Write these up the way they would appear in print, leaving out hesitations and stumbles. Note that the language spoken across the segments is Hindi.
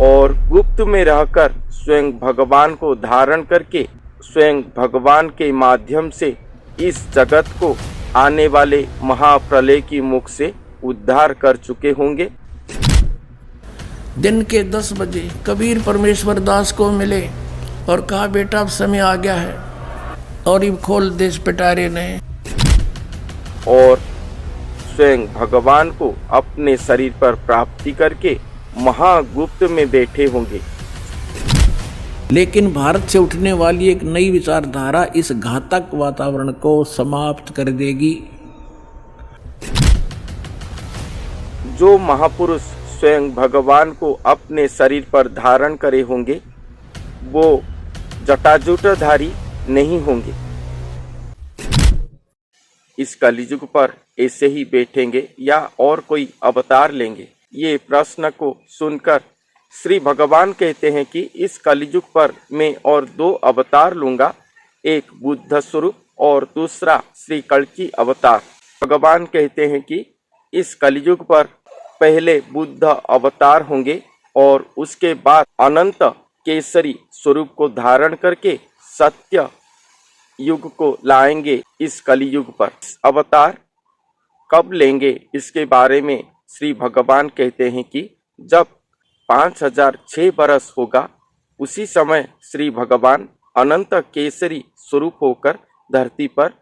और गुप्त में रहकर स्वयं भगवान को धारण करके स्वयं भगवान के माध्यम से इस जगत को आने वाले महाप्रलय की मुख से उद्धार कर चुके होंगे। दिन के 10 बजे कबीर परमेश्वर दास को मिले और कहा, बेटा अब समय आ गया है और ये खोल देश पिटारे ने। और स्वयं भगवान को अपने शरीर पर प्राप्ति करके महागुप्त में बैठे होंगे। लेकिन भारत से उठने वाली एक नई विचारधारा इस घातक वातावरण को समाप्त कर देगी। जो महापुरुष स्वयं भगवान को अपने शरीर पर धारण करे होंगे वो जटाजूटधारी नहीं होंगे। इस कलियुग पर ऐसे ही बैठेंगे या और कोई अवतार लेंगे? ये प्रश्न को सुनकर श्री भगवान कहते हैं कि इस कलियुग पर मैं और 2 अवतार लूंगा, एक बुद्ध स्वरूप और दूसरा श्री कल्कि अवतार। भगवान कहते हैं कि इस कलियुग पर पहले बुद्ध अवतार होंगे और उसके बाद अनंत केसरी स्वरूप को धारण करके सत्य युग को लाएंगे इस कलियुग पर। अवतार कब लेंगे इसके बारे में श्री भगवान कहते हैं कि जब 5006 बरस होगा उसी समय श्री भगवान अनंत केसरी स्वरूप होकर धरती पर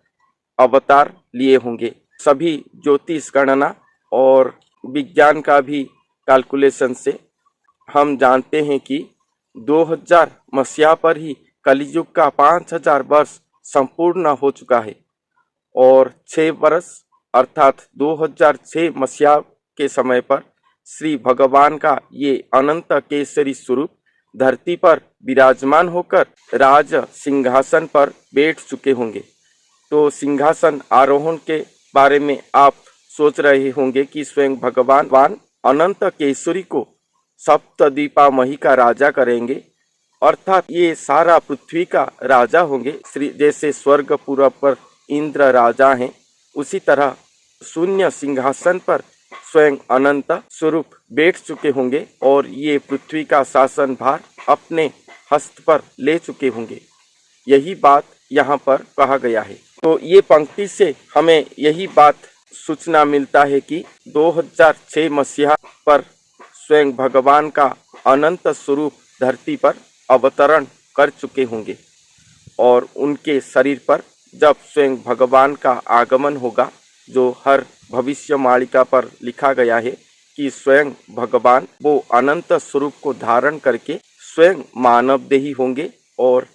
अवतार लिए होंगे। सभी ज्योतिष गणना और विज्ञान का भी कैलकुलेशन से हम जानते हैं कि 2000 मसीहा पर ही कलियुग का 5000 वर्ष संपूर्ण हो चुका है और 6 वर्ष अर्थात 2006 मसीहा के समय पर श्री भगवान का ये अनंत केसरी स्वरूप धरती पर विराजमान होकर राज सिंहासन पर बैठ चुके होंगे। तो सिंहासन आरोहण के बारे में आप सोच रहे होंगे कि स्वयं भगवान अनंत केसरी को सप्तद्वीपामही का राजा करेंगे, अर्थात ये सारा पृथ्वी का राजा होंगे। श्री जैसे स्वर्गपुर पर इंद्र राजा हैं, उसी तरह शून्य सिंहासन पर स्वयं अनंत स्वरूप बैठ चुके होंगे और ये पृथ्वी का शासन भार अपने हस्त पर ले चुके होंगे। यही बात यहाँ पर कहा गया है। तो ये पंक्ति से हमें यही बात सूचना मिलता है कि 2006 मसीहा पर स्वयं भगवान का अनंत स्वरूप धरती पर अवतरण कर चुके होंगे और उनके शरीर पर जब स्वयं भगवान का आगमन होगा, जो हर भविष्य मालिका पर लिखा गया है कि स्वयं भगवान वो अनंत स्वरूप को धारण करके स्वयं मानवदेही होंगे और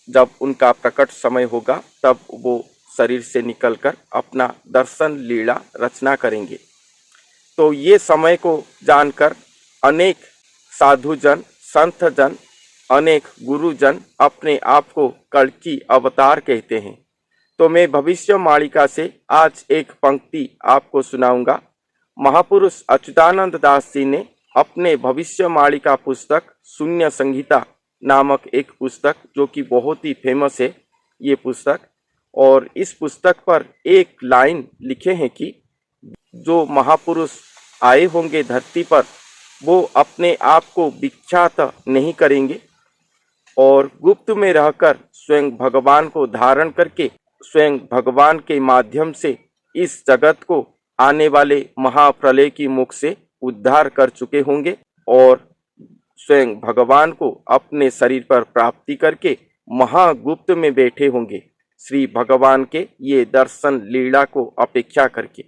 जब उनका प्रकट समय होगा तब वो शरीर से निकलकर अपना दर्शन लीला रचना करेंगे। तो ये समय को जानकर अनेक साधुजन, संतजन, अनेक गुरुजन अपने आप को कल्कि अवतार कहते हैं। तो मैं भविष्य मालिका से आज एक पंक्ति आपको सुनाऊंगा। महापुरुष अच्युतानंद दास जी ने अपने भविष्य मालिका पुस्तक शून्य संहिता नामक एक पुस्तक, जो कि बहुत ही फेमस है ये पुस्तक, और इस पुस्तक पर एक लाइन लिखे हैं कि जो महापुरुष आए होंगे धरती पर वो अपने आप को विख्यात नहीं करेंगे और गुप्त में रहकर स्वयं भगवान को धारण करके स्वयं भगवान के माध्यम से इस जगत को आने वाले महाप्रलय की मुख से उद्धार कर चुके होंगे और स्वयं भगवान को अपने शरीर पर प्राप्ति करके महागुप्त में बैठे होंगे श्री भगवान के ये दर्शन लीला को अपेक्षा करके।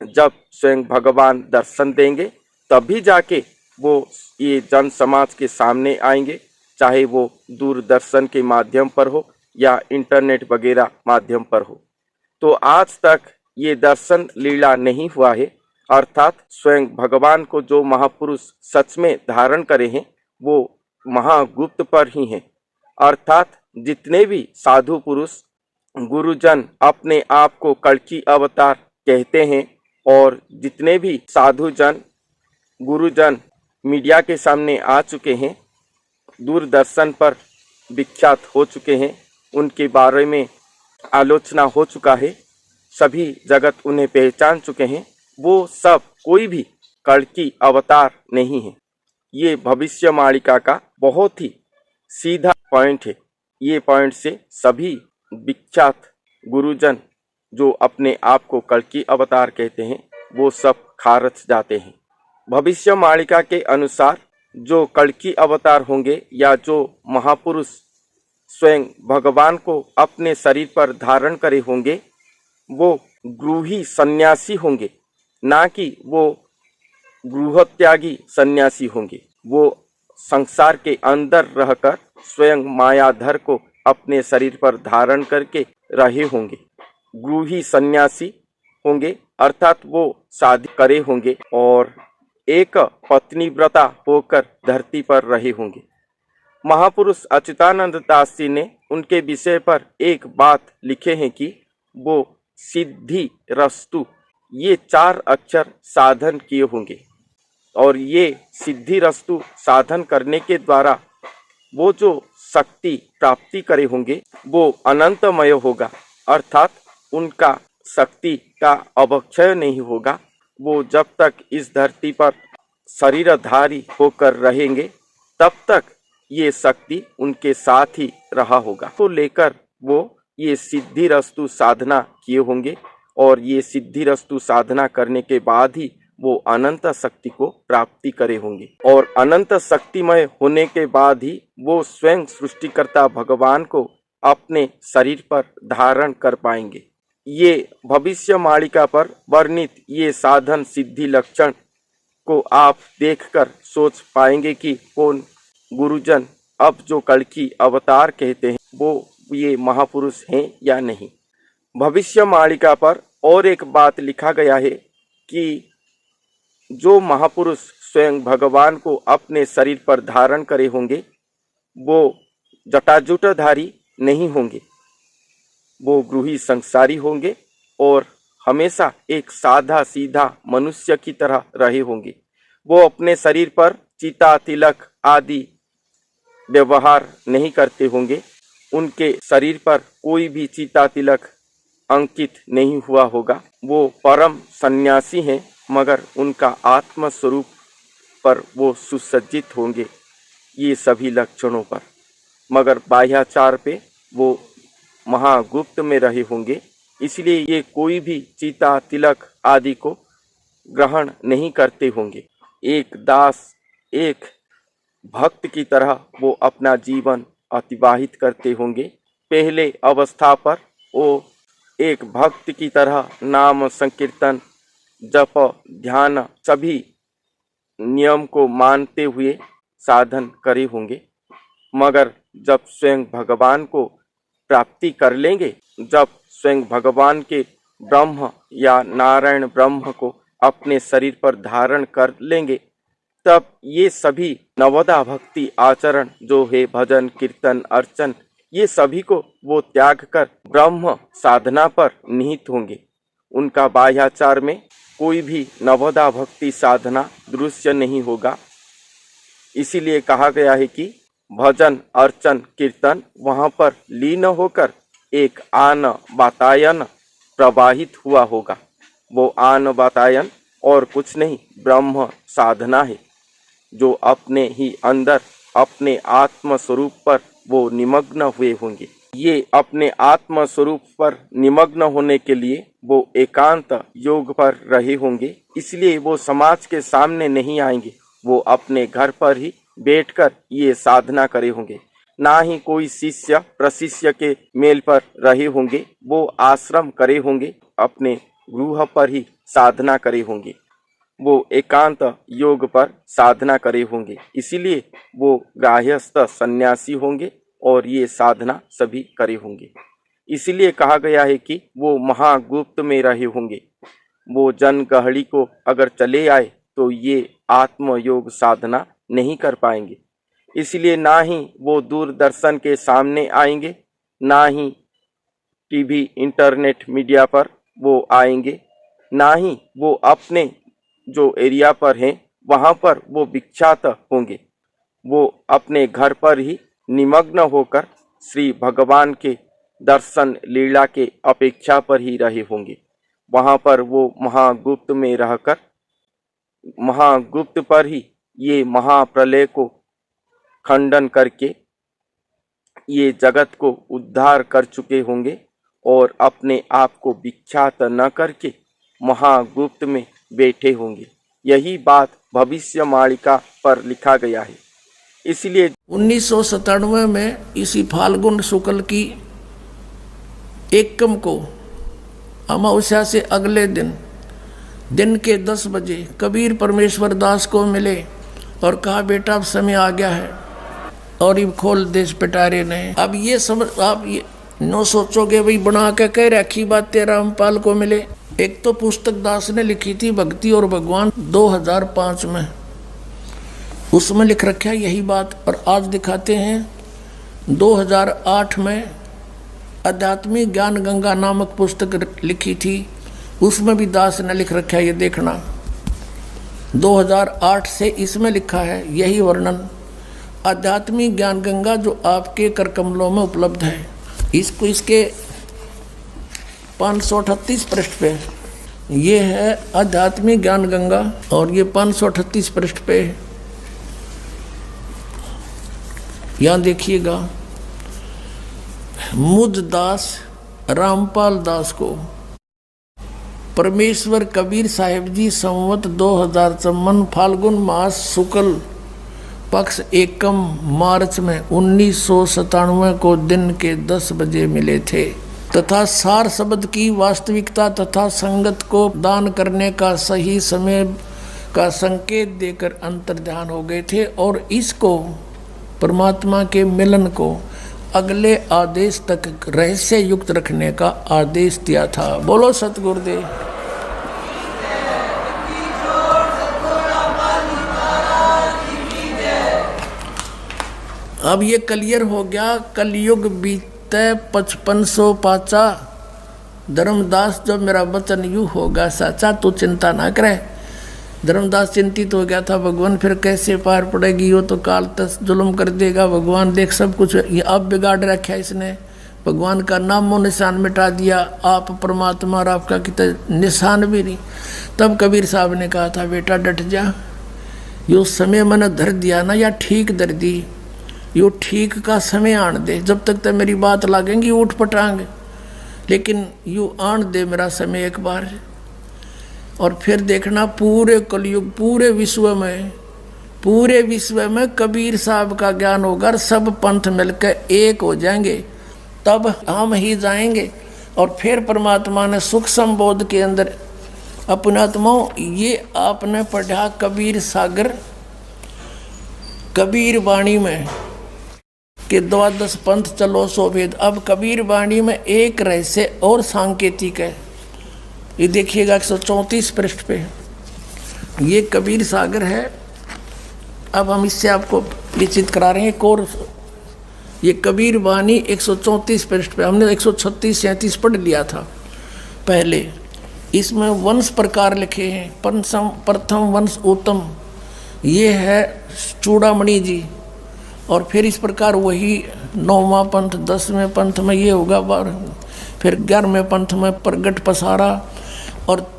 जब स्वयं भगवान दर्शन देंगे तभी जाके वो ये जन समाज के सामने आएंगे, चाहे वो दूरदर्शन के माध्यम पर हो या इंटरनेट वगैरह माध्यम पर हो। तो आज तक ये दर्शन लीला नहीं हुआ है, अर्थात स्वयं भगवान को जो महापुरुष सच में धारण करे हैं वो महागुप्त पर ही हैं। अर्थात जितने भी साधु पुरुष गुरुजन अपने आप को कल्कि अवतार कहते हैं और जितने भी साधुजन गुरुजन मीडिया के सामने आ चुके हैं, दूरदर्शन पर विख्यात हो चुके हैं, उनके बारे में आलोचना हो चुका है, सभी जगत उन्हें पहचान चुके हैं, वो सब कोई भी कल्कि अवतार नहीं है। ये भविष्यवाणिका का बहुत ही सीधा पॉइंट है। ये पॉइंट से सभी विख्यात गुरुजन जो अपने आप को कल्कि अवतार कहते हैं वो सब खारच जाते हैं। भविष्यवाणिका के अनुसार जो कल्कि अवतार होंगे या जो महापुरुष स्वयं भगवान को अपने शरीर पर धारण करे होंगे वो गृही सन्यासी होंगे, ना कि वो गृहत्यागी सन्यासी होंगे। वो संसार के अंदर रहकर स्वयं मायाधर को अपने शरीर पर धारण करके रहे होंगे। गृही सन्यासी होंगे अर्थात वो शादी करे होंगे और एक पत्नीव्रता होकर धरती पर रहे होंगे। महापुरुष अच्युतानंद दास जी ने उनके विषय पर एक बात लिखे हैं कि वो सिद्धि रस्तु ये 4 अक्षर साधन किए होंगे और ये सिद्धि रस्तु साधन करने के द्वारा वो जो शक्ति प्राप्ति करे होंगे वो अनंतमय होगा, अर्थात उनका शक्ति का अवक्षय नहीं होगा। वो जब तक इस धरती पर शरीरधारी होकर रहेंगे तब तक ये शक्ति उनके साथ ही रहा होगा। तो लेकर वो ये सिद्धि रस्तु साधना किए होंगे और ये सिद्धि रस्तु साधना करने के बाद ही वो अनंत शक्ति को प्राप्ति करे होंगे और अनंत शक्तिमय होने के बाद ही वो स्वयं सृष्टिकर्ता भगवान को अपने शरीर पर धारण कर पाएंगे। ये भविष्यवाणिका पर वर्णित ये साधन सिद्धि लक्षण को आप देखकर सोच पाएंगे कि कौन गुरुजन अब जो कल्कि अवतार कहते हैं वो ये महापुरुष हैं या नहीं। भविष्यवाणिका पर और एक बात लिखा गया है कि जो महापुरुष स्वयं भगवान को अपने शरीर पर धारण करे होंगे वो जटाजुटधारी नहीं होंगे, वो गृही संसारी होंगे और हमेशा एक साधा सीधा मनुष्य की तरह रहे होंगे। वो अपने शरीर पर चिता तिलक आदि व्यवहार नहीं करते होंगे, उनके शरीर पर कोई भी चिता तिलक अंकित नहीं हुआ होगा। वो परम सन्यासी हैं मगर उनका आत्म स्वरूप पर वो सुसज्जित होंगे ये सभी लक्षणों पर, मगर बाह्याचार पे वो महागुप्त में रहे होंगे, इसलिए ये कोई भी चिता तिलक आदि को ग्रहण नहीं करते होंगे। एक दास एक भक्त की तरह वो अपना जीवन अतिवाहित करते होंगे। पहले अवस्था पर वो एक भक्त की तरह नाम संकीर्तन जप ध्यान सभी नियम को मानते हुए साधन करे होंगे, मगर जब स्वयं भगवान को प्राप्ति कर लेंगे, जब स्वयं भगवान के ब्रह्म या नारायण ब्रह्म को अपने शरीर पर धारण कर लेंगे, तब ये सभी नवदा भक्ति आचरण जो है भजन कीर्तन अर्चन ये सभी को वो त्याग कर ब्रह्म साधना पर निहित होंगे। उनका बाह्याचार में कोई भी नवदा भक्ति साधना दृश्य नहीं होगा। इसीलिए कहा गया है कि भजन अर्चन कीर्तन वहाँ पर लीन होकर एक आन वातायन प्रवाहित हुआ होगा। वो आन वातायन और कुछ नहीं ब्रह्म साधना है जो अपने ही अंदर अपने आत्म स्वरूप पर वो निमग्न हुए होंगे। ये अपने आत्म स्वरूप पर निमग्न होने के लिए वो एकांत योग पर रहे होंगे, इसलिए वो समाज के सामने नहीं आएंगे। वो अपने घर पर ही बैठकर ये साधना करे होंगे, ना ही कोई शिष्य प्रशिष्य के मेल पर रहे होंगे। वो आश्रम करे होंगे, अपने गृह पर ही साधना करे होंगे। वो एकांत योग पर साधना करे होंगे, इसीलिए वो गृहस्थ सन्यासी होंगे और ये साधना सभी करे होंगे। इसलिए कहा गया है कि वो महागुप्त में रहे होंगे। वो जन गहड़ी को अगर चले आए तो ये आत्म योग साधना नहीं कर पाएंगे। इसलिए ना ही वो दूरदर्शन के सामने आएंगे, ना ही टीवी इंटरनेट मीडिया पर वो आएंगे, ना ही वो अपने जो एरिया पर हैं वहाँ पर वो विख्यात होंगे। वो अपने घर पर ही निमग्न होकर श्री भगवान के दर्शन लीला के अपेक्षा पर ही रहे होंगे। वहाँ पर वो महागुप्त में रहकर महागुप्त पर ही ये महाप्रलय को खंडन करके ये जगत को उद्धार कर चुके होंगे और अपने आप को विख्यात न करके महागुप्त में बैठे होंगे। यही बात भविष्यवाणिका पर लिखा गया है। इसलिए 1997 में इसी फाल्गुन शुक्ल की एकम को अमावस्या से अगले दिन के 10 बजे कबीर परमेश्वर दास को मिले और कहा, बेटा अब समय आ गया है और ये खोल देश पिटारे ने। अब ये समझ, आप ये नो सोचोगे भाई बना के कह रखी बात तेरा रामपाल को मिले। एक तो पुस्तक दास ने लिखी थी भक्ति और भगवान 2005 में, उसमें लिख रखा है यही बात। और आज दिखाते हैं 2008 में आध्यात्मिक ज्ञान गंगा नामक पुस्तक लिखी थी, उसमें भी दास ने लिख रखा है, ये देखना 2008 से इसमें लिखा है यही वर्णन। आध्यात्मिक ज्ञान गंगा जो आपके करकमलों में उपलब्ध है, इसको इसके 538 पृष्ठ पे ये है आध्यात्मिक ज्ञान गंगा और ये 538 पृष्ठ पे यहाँ देखिएगा। मुझ दास रामपाल दास को परमेश्वर कबीर साहिब जी संवत 2054 फाल्गुन मास शुक्ल पक्ष एकम मार्च में 1997 को दिन के 10 बजे मिले थे तथा सार शब्द की वास्तविकता तथा संगत को दान करने का सही समय का संकेत देकर अंतर्ध्यान हो गए थे और इसको परमात्मा के मिलन को अगले आदेश तक रहस्य युक्त रखने का आदेश दिया था। बोलो सतगुरुदेव। अब ये क्लियर हो गया। कलयुग बीते 5500 पाचा, धर्मदास जब मेरा वचन यू होगा साचा, तो चिंता ना करे। धर्मदास चिंतित हो गया था, भगवान फिर कैसे पार पड़ेगी, वो तो काल तक जुल्म कर देगा। भगवान देख सब कुछ ये अब बिगाड़ रखा है इसने, भगवान का नामो निशान मिटा दिया। आप परमात्मा और आपका कितना निशान भी नहीं। तब कबीर साहब ने कहा था, बेटा डट जा, यो समय मैंने धर दिया ना, या ठीक धर दी, यो ठीक का समय आन दे। जब तक तो मेरी बात लागेंगी उठ पटांगे, लेकिन यू आन दे मेरा समय एक बार। और फिर देखना पूरे कलयुग पूरे विश्व में कबीर साहब का ज्ञान होगा, सब पंथ मिलकर एक हो जाएंगे, तब हम ही जाएंगे। और फिर परमात्मा ने सुख संबोध के अंदर अपने आत्माओं, ये आपने पढ़ा कबीर सागर कबीर वाणी में कि 12 पंथ चलो सो भेद। अब कबीर वाणी में एक रहस्य और सांकेतिक है, ये देखिएगा 134 पृष्ठ पे, ये कबीर सागर है। अब हम इससे आपको परिचित करा रहे हैं। एक और ये कबीर वाणी 134 पृष्ठ पे, हमने 136-37 पढ़ लिया था पहले। इसमें वंश प्रकार लिखे हैं। प्रथम वंश उत्तम, ये है चूड़ामणि जी। और फिर इस प्रकार वही 9वां पंथ, 10वें पंथ में ये होगा, फिर 11वें पंथ में प्रगट पसारा। और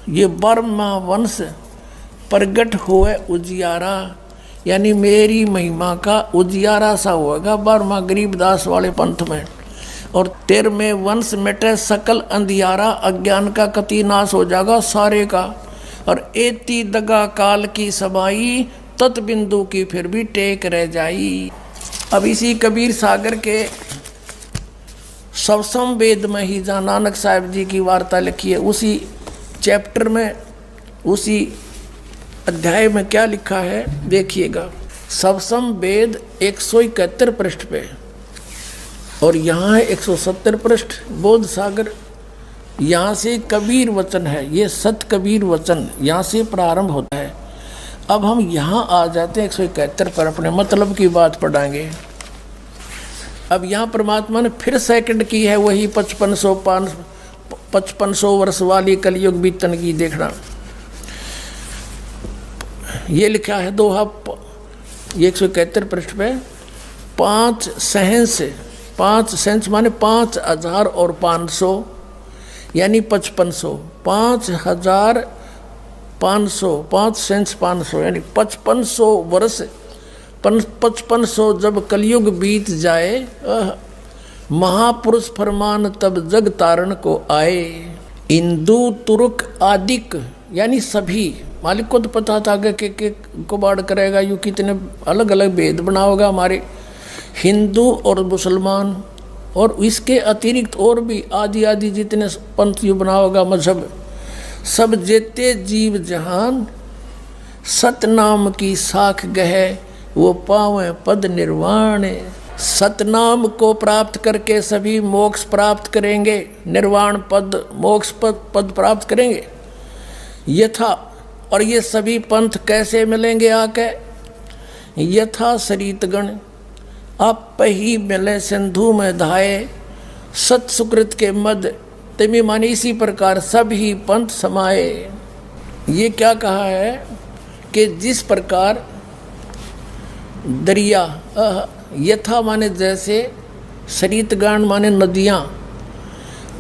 ये 12वां वंश प्रगट हुए उजियारा, यानी मेरी महिमा का उजियारा सा होगा 12वां गरीबदास वाले पंथ में। और 13वें वंश मिटे सकल अंधियारा, अज्ञान का कति नाश हो जाएगा सारे का। और एती दगा काल की सबाई, तत् बिंदु की फिर भी टेक रह जाई। अब इसी कबीर सागर के सवसम वेद में ही जहाँ नानक साहिब जी की वार्ता लिखी है, उसी चैप्टर में, उसी अध्याय में क्या लिखा है देखिएगा। सवसम वेद 171 पृष्ठ पे, और यहाँ है 170 पृष्ठ बोध सागर। यहाँ से कबीर वचन है, ये सत कबीर वचन यहाँ से प्रारंभ होता है। अब हम यहाँ आ जाते हैं 171 पर, अपने मतलब की बात पढ़ाएंगे। अब यहाँ परमात्मा ने फिर सेकंड की है वही 5500 वर्ष वाली कलयुग बीतन की। देखना ये लिखा है दोहा, ये 171 पृष्ठ पे, 5 सहंस माने 5000 और 500 यानी 5500, 5000 5 सेंस 500 यानी 5500 वर्ष 5500 जब कलयुग बीत जाए, महापुरुष फरमान तब जग तारण को आए। हिंदू तुर्क आदिक यानी सभी, मालिक को तो पता था कि कबाड़ करेगा, यूँ कितने अलग अलग भेद बनाओगा हमारे हिंदू और मुसलमान, और इसके अतिरिक्त और भी आदि आदि जितने पंथ यू बनाओगा मजहब, सब जेते जीव जहान सतनाम की साख गहे वो पावे पद निर्वाण। सतनाम को प्राप्त करके सभी मोक्ष प्राप्त करेंगे, निर्वाण पद मोक्ष पद प्राप्त करेंगे यथा। और ये सभी पंथ कैसे मिलेंगे आके? यथा सरितगण आप ही मिले सिंधु में धाये, सत सुकृत के मद तिमी माने इसी प्रकार सब ही पंथ समाये। ये क्या कहा है कि जिस प्रकार दरिया, यथा माने जैसे, सरितगण माने नदियाँ,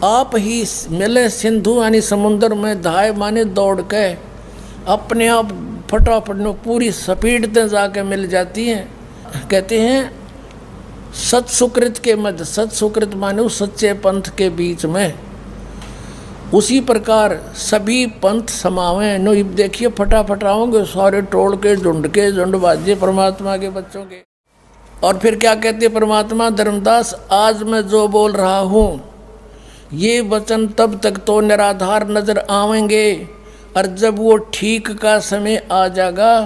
आप ही मिले सिंधु यानी समुद्र में, धाय माने दौड़ के अपने आप फटाफट पूरी स्पीड से जाके मिल जाती हैं। कहते हैं सत सुकृत के मध्य, सत सुकृत माने उस सच्चे पंथ के बीच में, उसी प्रकार सभी पंथ समावे। नो देखिए फटाफट आओगे सारे टोल के झुंड बाजे परमात्मा के बच्चों के। और फिर क्या कहते परमात्मा धर्मदास, आज मैं जो बोल रहा हूँ ये वचन तब तक तो निराधार नजर आवेंगे, और जब वो ठीक का समय आ जाएगा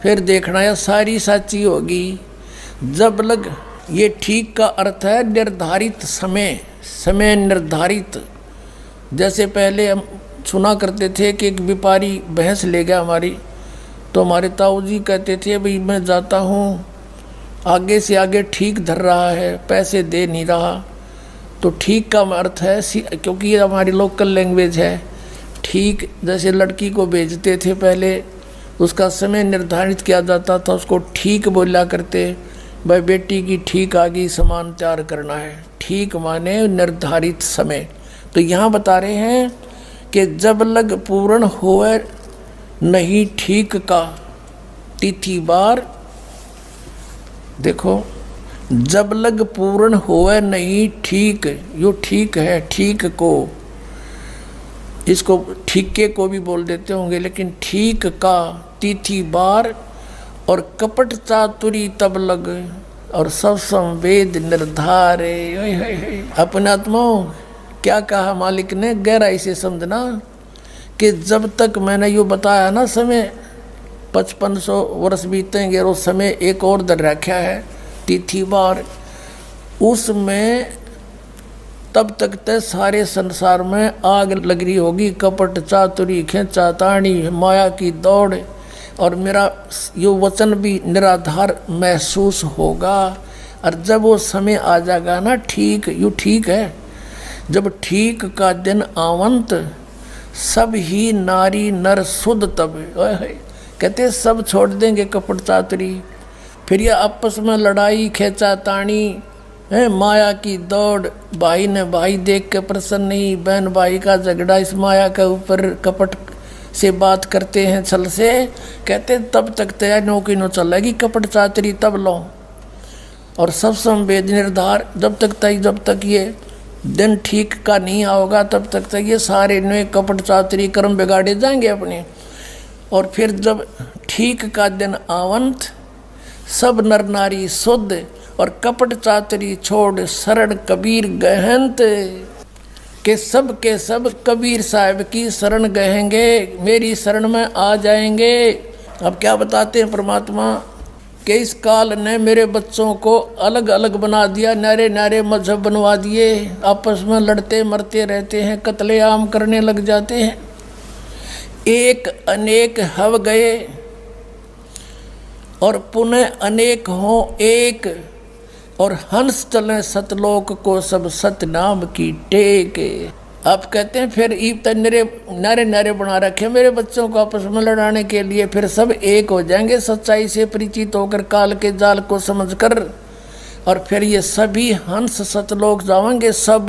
फिर देखना यह सारी साची होगी। जब लग ये ठीक का अर्थ है निर्धारित समय, समय निर्धारित। जैसे पहले हम सुना करते थे कि एक व्यापारी भैंस ले गया हमारी, तो हमारे ताऊ जी कहते थे भाई मैं जाता हूँ, आगे से आगे ठीक धर रहा है, पैसे दे नहीं रहा। तो ठीक का अर्थ है, क्योंकि ये हमारी लोकल लैंग्वेज है, ठीक जैसे लड़की को भेजते थे पहले, उसका समय निर्धारित किया जाता था, उसको ठीक बोला करते, भाई बेटी की ठीक आ गई, सामान तैयार करना है। ठीक माने निर्धारित समय। तो यहाँ बता रहे हैं कि जब लग पूर्ण होए नहीं ठीक का तिथि बार, देखो जब लग पूर्ण होए नहीं ठीक, यो ठीक है, ठीक को, इसको ठीके को भी बोल देते होंगे, लेकिन ठीक का तिथि बार और कपट चातुरी तब लग और सब संवेद निर्धारे। अपने आत्माओं क्या कहा मालिक ने, गहराई से समझना कि जब तक मैंने यो बताया ना समय 5500 वर्ष बीतेंगे और उस समय एक और दर रखा है तिथि बार, उसमें तब तक ते सारे संसार में आग लग रही होगी, कपट चातुरी खेचातानी माया की दौड़, और मेरा यो वचन भी निराधार महसूस होगा। और जब वो समय आ जाएगा ना ठीक, यू ठीक है, जब ठीक का दिन आवंत सब ही नारी नर शुद्ध तब, कहते सब छोड़ देंगे कपट चातुरी, फिर ये आपस में लड़ाई खेचा तानी है, माया की दौड़, भाई ने भाई देख के प्रसन्न नहीं, बहन भाई का झगड़ा इस माया के ऊपर कपट से बात करते हैं छल से, कहते तब तक तैयार नौकी नो चलेगी कपट चातरी तब लो। और सब संवेद निर्धार जब तक ये दिन ठीक का नहीं आओगा तब तक ये सारे नए कपट चातरी कर्म बिगाड़े जाएंगे अपने। और फिर जब ठीक का दिन आवंत सब नर नारी शुद्ध और कपट चातरी छोड़ शरण कबीर गहंत, के सब कबीर साहब की शरण गहेंगे, मेरी शरण में आ जाएंगे। अब क्या बताते हैं परमात्मा कि इस काल ने मेरे बच्चों को अलग अलग बना दिया, नारे नारे मजहब बनवा दिए, आपस में लड़ते मरते रहते हैं, कत्लेआम करने लग जाते हैं। एक अनेक हव गए और पुनः अनेक हों एक, और हंस चले सतलोक को सब सतनाम की टेक। आप कहते हैं फिर ईब तक नारे नारे बना रखे मेरे बच्चों को आपस में लड़ाने के लिए, फिर सब एक हो जाएंगे सच्चाई से परिचित होकर काल के जाल को समझकर, और फिर ये सभी हंस सतलोक जाएंगे सब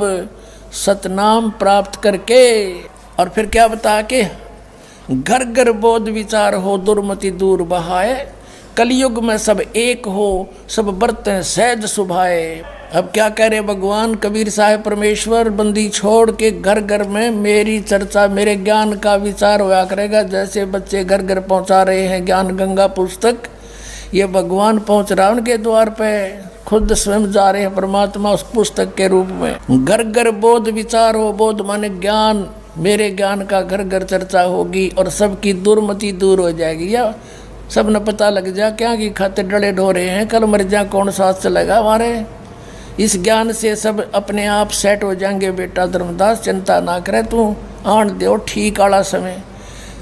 सतनाम प्राप्त करके। और फिर क्या बता के घर घर बोध विचार हो, दुर्मति दूर बहाए। कलयुग में सब एक हो, सब बरतें सहज सुभाए। अब क्या कह रहे भगवान कबीर साहब परमेश्वर, बंदी छोड़ के घर घर में मेरी चर्चा, मेरे ज्ञान का विचार होया करेगा। जैसे बच्चे घर घर पहुंचा रहे हैं ज्ञान गंगा पुस्तक, ये भगवान पहुंच रहा उनके द्वार पे, खुद स्वयं जा रहे हैं परमात्मा उस पुस्तक के रूप में। घर घर बोध विचार हो, बोध माने ज्ञान, मेरे ज्ञान का घर घर चर्चा होगी और सबकी दुर्मति दूर हो जाएगी। या सब न पता लग जा क्या कि खाते डले ढो रहे हैं, कल मर जा कौन साथ चलेगा हमारे। इस ज्ञान से सब अपने आप सेट हो जाएंगे। बेटा धर्मदास चिंता ना करे, तू आन दो ठीक वाला समय।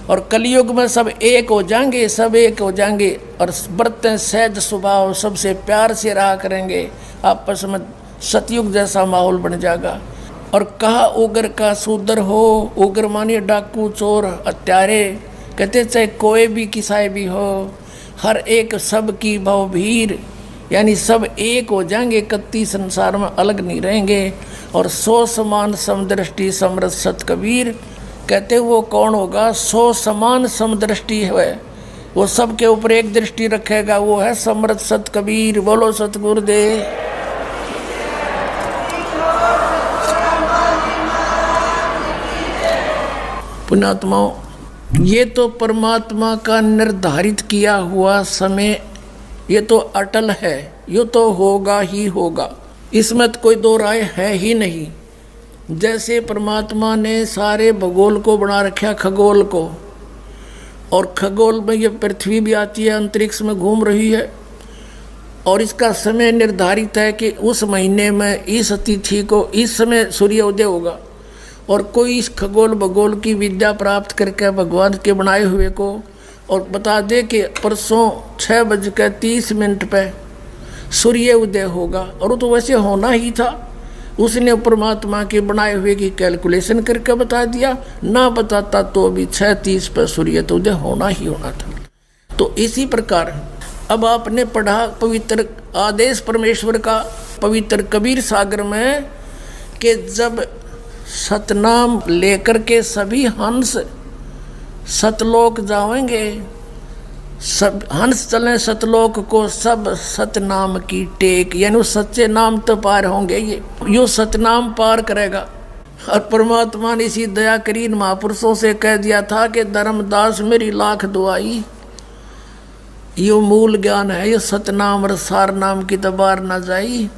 और कलयुग में सब एक हो जाएंगे, सब एक हो जाएंगे और बरतें सहज स्वभाव, सबसे प्यार से रहा करेंगे। आपस में सतयुग जैसा माहौल बन जाएगा। और कहा उग्र का शूद्र हो, उग्र मानिए डाकू चोर हत्यारे, कहते चाहे कोई भी किसाए भी हो, हर एक सब की भवभीर, यानी सब एक हो जाएंगे, कत्ती संसार में अलग नहीं रहेंगे। और सो समान समदृष्टि समरथ सत कबीर, कहते वो कौन होगा? सो समान समदृष्टि है, वो सबके ऊपर एक दृष्टि रखेगा, वो है समरथ सत कबीर। बोलो सतगुरुदेव। पुण्यात्माओं, ये तो परमात्मा का निर्धारित किया हुआ समय, ये तो अटल है, ये तो होगा ही होगा, इसमें तो कोई दो राय है ही नहीं। जैसे परमात्मा ने सारे भूगोल को बना रखा, खगोल को, और खगोल में ये पृथ्वी भी आती है, अंतरिक्ष में घूम रही है, और इसका समय निर्धारित है कि उस महीने में इस तिथि को इस समय सूर्योदय होगा। और कोई इस खगोल भूगोल की विद्या प्राप्त करके भगवान के बनाए हुए को और बता दे कि परसों 6:30 पे सूर्य उदय होगा, और वो तो वैसे होना ही था। उसने परमात्मा के बनाए हुए की कैलकुलेशन करके बता दिया, ना बताता तो भी 6:30 पर सूर्य तो उदय होना ही होना था। तो इसी प्रकार अब आपने पढ़ा पवित्र आदेश परमेश्वर का पवित्र कबीर सागर में कि जब सतनाम लेकर के सभी हंस सतलोक जाएंगे, सब हंस चले सतलोक को, सब सतनाम की टेक, यानी सच्चे नाम तो पार होंगे, ये सतनाम पार करेगा। और परमात्मा ने इसी दया करी महापुरुषों से कह दिया था कि धर्मदास मेरी लाख दुआई, यो मूल ज्ञान है, ये सतनाम और सार नाम की तो बार ना जाई,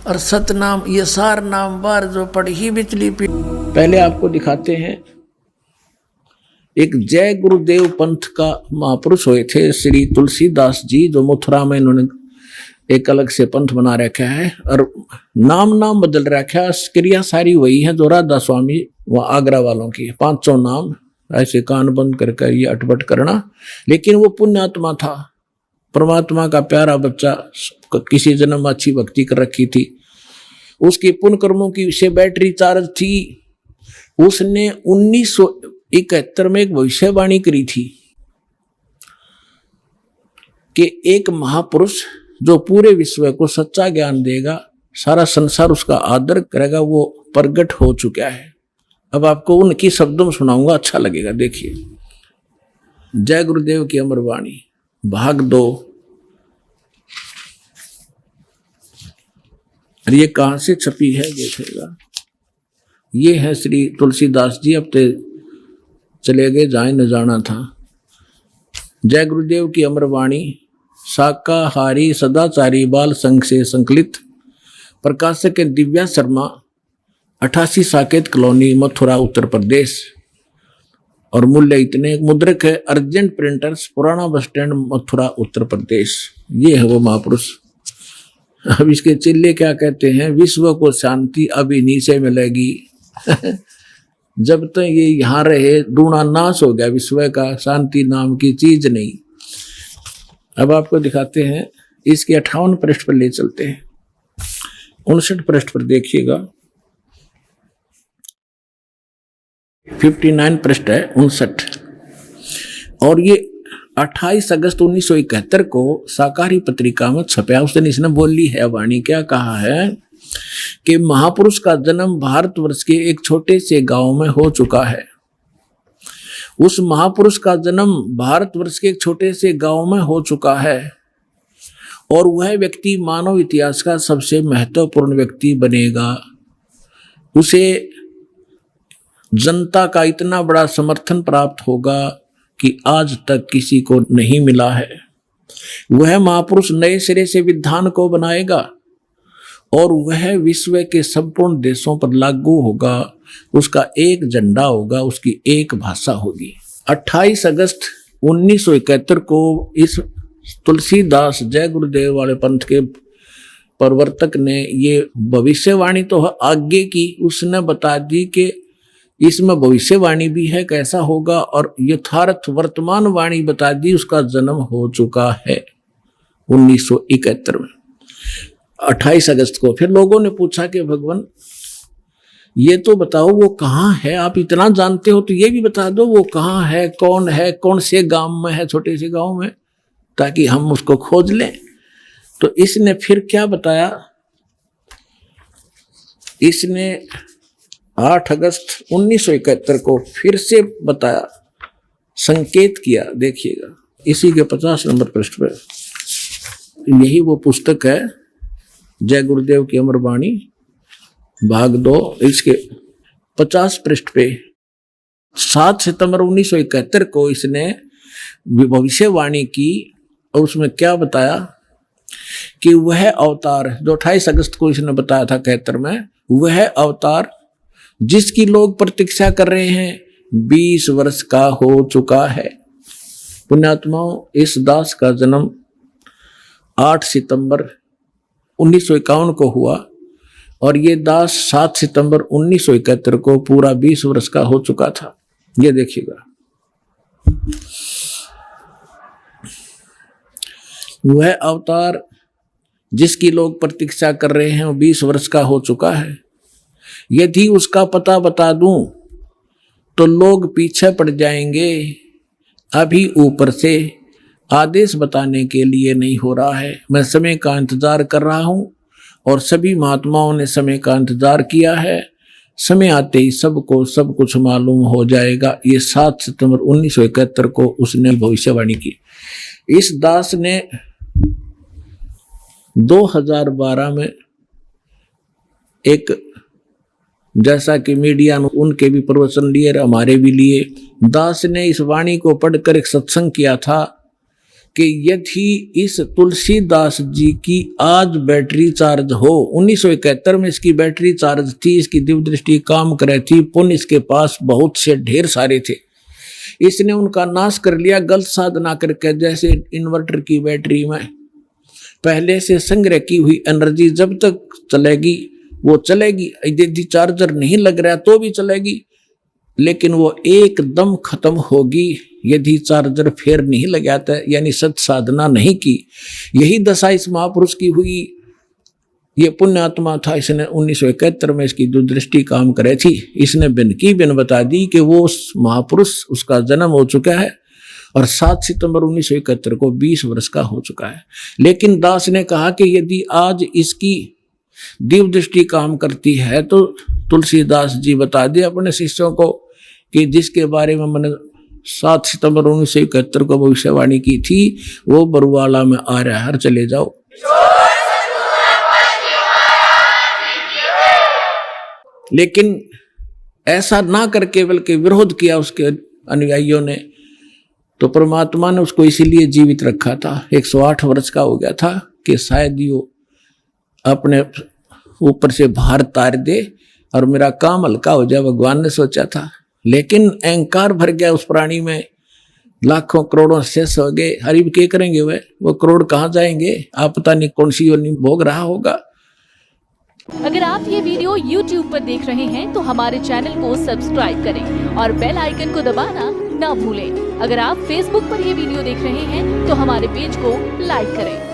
और सतनाम ये सार नाम बार जो पढ़ी बिचली पी। पहले आपको दिखाते हैं एक जय गुरुदेव पंथ का महापुरुष हुए थे श्री तुलसीदास जी, जो मथुरा में इन्होंने एक अलग से पंथ बना रखा है और नाम बदल रखा है। क्रिया सारी वही है जो राधा स्वामी व आगरा वालों की, 500 नाम ऐसे कान बंद कर ये अटपट करना। लेकिन वो पुण्यात्मा था, परमात्मा का प्यारा बच्चा, किसी जन्म अच्छी भक्ति कर रखी थी, उसके पुण्य कर्मों की से बैटरी चार्ज थी। उसने 1971 में एक भविष्यवाणी करी थी कि एक महापुरुष जो पूरे विश्व को सच्चा ज्ञान देगा, सारा संसार उसका आदर करेगा, वो प्रगट हो चुका है। अब आपको उनकी शब्दों में सुनाऊंगा, अच्छा लगेगा। देखिए, जय गुरुदेव की अमरवाणी भाग 2। ये कहां से छपी है देखिएगा। ये है श्री तुलसीदास जी, अब तो चले गए, जाए न जाना था। जय गुरुदेव की अमरवाणी, शाकाहारी सदाचारी बाल संघ से संकलित, प्रकाशक दिव्या शर्मा, 88 साकेत कॉलोनी, मथुरा, उत्तर प्रदेश। और मूल्य इतने, मुद्रक है अर्जेंट प्रिंटर्स, पुराना बस स्टैंड, मथुरा, उत्तर प्रदेश। ये है वो महापुरुष। अब इसके चिल्ले क्या कहते हैं? विश्व को शांति अब इन्हीं से मिलेगी। जब तक ये यहाँ रहे डूणा नाश हो गया विश्व का, शांति नाम की चीज नहीं। अब आपको दिखाते हैं, इसके 58 पृष्ठ पर ले चलते हैं। 59 पृष्ठ पर देखिएगा, 59 पृष्ठ है 59। और ये 28 अगस्त 1971 को शाकाहारी पत्रिका में छपया। उस दिन इसने बोली है वाणी, क्या कहा है कि महापुरुष का जन्म भारतवर्ष के एक छोटे से गांव में हो चुका है उस महापुरुष का जन्म भारतवर्ष के एक छोटे से गांव में हो चुका है और वह व्यक्ति मानव इतिहास का सबसे महत्वपूर्ण व्यक्ति बनेगा। उसे जनता का इतना बड़ा समर्थन प्राप्त होगा कि आज तक किसी को नहीं मिला है। वह महापुरुष नए सिरे से विधान को बनाएगा और वह विश्व के संपूर्ण देशों पर लागू होगा। उसका एक झंडा होगा, उसकी एक भाषा होगी। 28 अगस्त 1971 को इस तुलसीदास जय गुरुदेव वाले पंथ के प्रवर्तक ने ये भविष्यवाणी तो आगे की, उसने बता दी कि इसमें भविष्यवाणी भी है कैसा होगा और यथार्थ वर्तमान वाणी बता दी। उसका जन्म हो चुका है 1971 में 28 अगस्त को। फिर लोगों ने पूछा कि भगवान ये तो बताओ वो कहाँ है, आप इतना जानते हो तो ये भी बता दो वो कहाँ है, कौन से गांव में है, छोटे से गांव में, ताकि हम उसको खोज लें। तो इसने फिर क्या बताया, इसने 8 अगस्त 1971 को फिर से बताया, संकेत किया। देखिएगा इसी के 50 नंबर पृष्ठ पर, यही वो पुस्तक है जय गुरुदेव की अमर वाणी भाग 2, इसके 50 पृष्ठ पे 7 सितंबर 1971 को इसने भविष्यवाणी की और उसमें क्या बताया कि वह अवतार जो 28 अगस्त को इसने बताया था 71 में, वह अवतार जिसकी लोग प्रतीक्षा कर रहे हैं 20 वर्ष का हो चुका है। पुण्यात्माओं, इस दास का जन्म 8 सितंबर 1951 को हुआ और ये दास 7 सितंबर 1971 को पूरा 20 वर्ष का हो चुका था। ये देखिएगा, वह अवतार जिसकी लोग प्रतीक्षा कर रहे हैं वो 20 वर्ष का हो चुका है। यदि उसका पता बता दूं तो लोग पीछे पड़ जाएंगे। अभी ऊपर से आदेश बताने के लिए नहीं हो रहा है। मैं समय का इंतजार कर रहा हूं और सभी महात्माओं ने समय का इंतजार किया है। समय आते ही सबको सब कुछ मालूम हो जाएगा। ये 7 सितंबर 1971 को उसने भविष्यवाणी की। इस दास ने 2012 में एक, जैसा कि मीडिया ने उनके भी प्रवचन लिए और हमारे भी लिए, दास ने इस वाणी को पढ़कर एक सत्संग किया था कि यदि इस तुलसीदास जी की आज बैटरी चार्ज हो, 1971 में इसकी बैटरी चार्ज थी, इसकी दिव्य दृष्टि काम कर रही थी, पुण्य इसके पास बहुत से ढेर सारे थे, इसने उनका नाश कर लिया गलत साधना करके। जैसे इन्वर्टर की बैटरी में पहले से संग्रह की हुई एनर्जी जब तक चलेगी वो चलेगी, यदि चार्जर नहीं लग रहा तो भी चलेगी, लेकिन वो एकदम खत्म होगी यदि चार्जर फेर नहीं लगाता, यानी सत साधना नहीं की। यही दशा इस महापुरुष की हुई। ये पुण्यात्मा था, इसने 1971 में इसकी दूरदृष्टि काम करे थी। इसने बिन की बिन बता दी कि वो उस महापुरुष, उसका जन्म हो चुका है और 7 सितंबर 1971 को 20 वर्ष का हो चुका है। लेकिन दास ने कहा कि यदि आज इसकी दिव्य दृष्टि काम करती है तो तुलसीदास जी बता दे अपने शिष्यों को कि जिसके बारे में मैंने 7 सितंबर 1971 को भविष्यवाणी की थी वो बरुवाला में आ रहा है, चले जाओ। लेकिन ऐसा ना करके बल्कि विरोध किया उसके अनुयायियों ने, तो परमात्मा ने उसको इसीलिए जीवित रखा था। 108 वर्ष का हो गया था कि शायद यो अपने ऊपर से भार तार दे और मेरा काम हल्का हो जाए, भगवान ने सोचा था। लेकिन अहंकार भर गया उस प्राणी में, लाखों करोड़ों शेष हो गए। हरिब क्या करेंगे वो करोड़ कहाँ जाएंगे, आप पता नहीं कौन सी योनि भोग रहा होगा। अगर आप ये वीडियो YouTube पर देख रहे हैं तो हमारे चैनल को सब्सक्राइब करें और बेल आइकन को दबाना ना भूलें। अगर आप Facebook पर ये वीडियो देख रहे हैं तो हमारे पेज को लाइक करें।